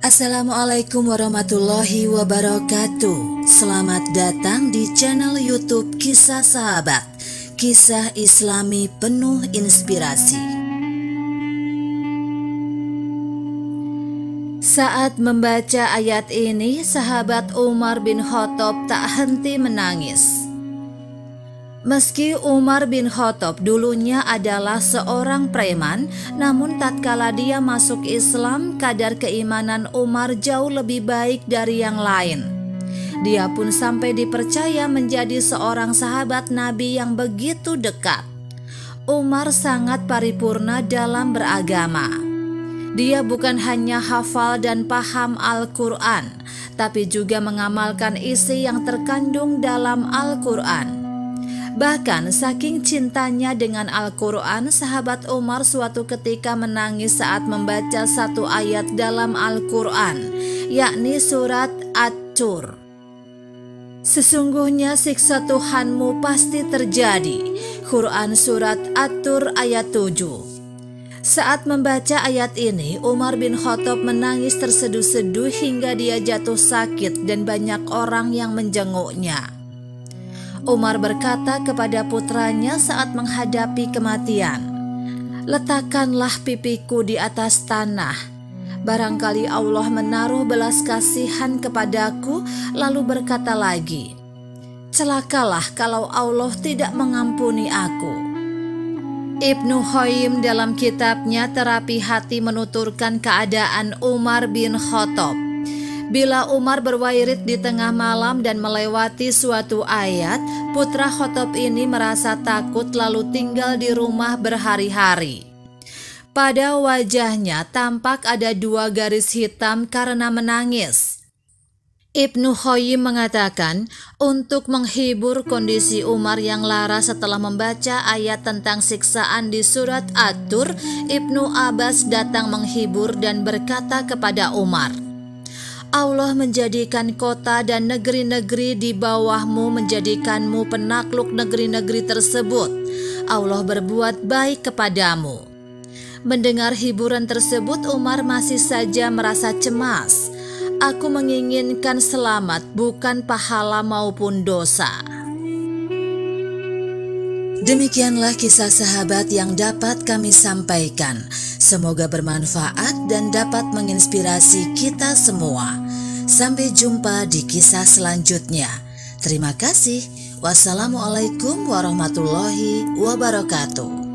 Assalamualaikum warahmatullahi wabarakatuh. Selamat datang di channel YouTube Kisah Sahabat, kisah Islami penuh inspirasi. Saat membaca ayat ini, sahabat Umar bin Khattab tak henti menangis. Meski Umar bin Khattab dulunya adalah seorang preman, namun tatkala dia masuk Islam, kadar keimanan Umar jauh lebih baik dari yang lain. Dia pun sampai dipercaya menjadi seorang sahabat Nabi yang begitu dekat. Umar sangat paripurna dalam beragama. Dia bukan hanya hafal dan paham Al-Quran, tapi juga mengamalkan isi yang terkandung dalam Al-Quran. Bahkan saking cintanya dengan Al-Quran, sahabat Umar suatu ketika menangis saat membaca satu ayat dalam Al-Quran, yakni surat At-Tur. Sesungguhnya siksa Tuhanmu pasti terjadi. Quran surat At-Tur ayat 7. Saat membaca ayat ini, Umar bin Khattab menangis terseduh-seduh hingga dia jatuh sakit dan banyak orang yang menjenguknya. Umar berkata kepada putranya saat menghadapi kematian, "Letakkanlah pipiku di atas tanah. Barangkali Allah menaruh belas kasihan kepadaku." Lalu berkata lagi, "Celakalah kalau Allah tidak mengampuni aku." Ibnu Qayyim dalam kitabnya Terapi Hati menuturkan keadaan Umar bin Khattab. Bila Umar berwirid di tengah malam dan melewati suatu ayat, putra Khattab ini merasa takut lalu tinggal di rumah berhari-hari. Pada wajahnya tampak ada 2 garis hitam karena menangis. Ibnu Qayyim mengatakan, untuk menghibur kondisi Umar yang lara setelah membaca ayat tentang siksaan di surat At-Tur, Ibnu Abbas datang menghibur dan berkata kepada Umar, "Allah menjadikan kota dan negeri-negeri di bawahmu, menjadikanmu penakluk negeri-negeri tersebut. Allah berbuat baik kepadamu." Mendengar hiburan tersebut, Umar masih saja merasa cemas. "Aku menginginkan selamat, bukan pahala maupun dosa." Demikianlah kisah sahabat yang dapat kami sampaikan. Semoga bermanfaat dan dapat menginspirasi kita semua. Sampai jumpa di kisah selanjutnya. Terima kasih. Wassalamualaikum warahmatullahi wabarakatuh.